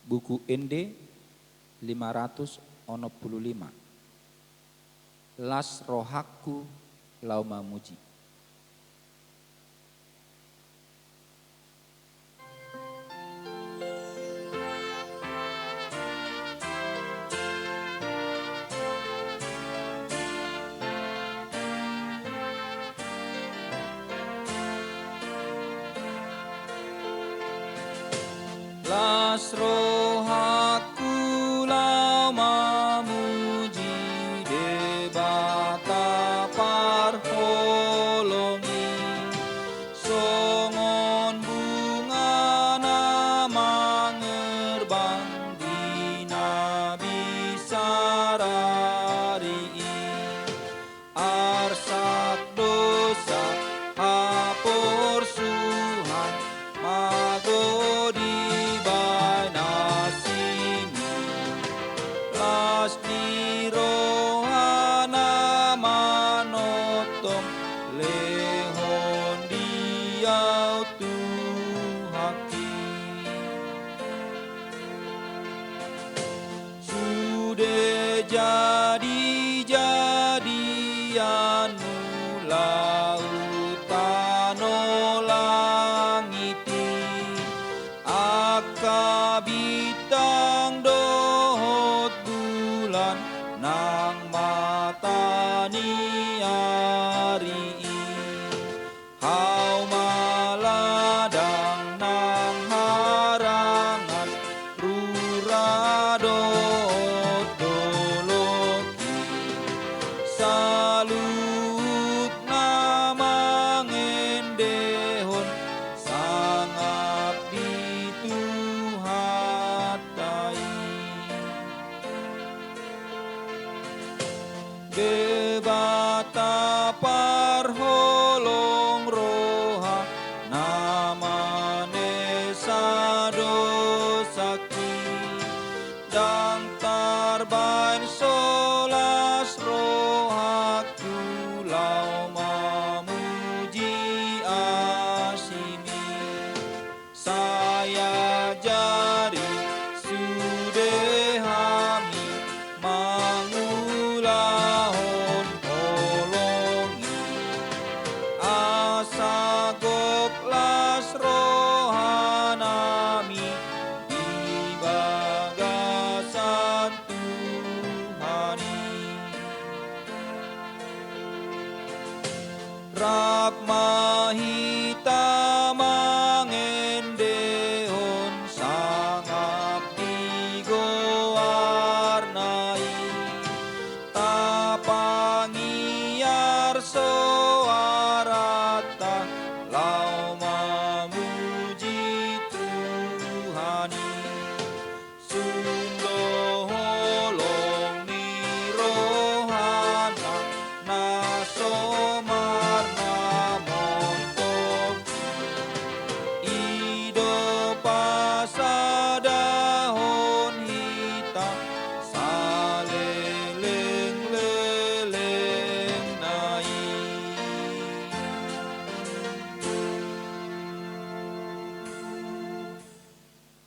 buku ND 565. Las rohaku lau mamuji. Las rohaku lau mamuji debata parholongi songon bunga na mangerbang di nabi sarari arsak dosa hapor suhan magodi di rohana manotong lehon diau tuhaki sudah jadian lautan langiti akabitang dohot bulan nang mata ni ari hau maladang nang harangan rurado doloki salut nama ngendehon sangap dituhatai debata parholong roha namane sadosaki dang tarba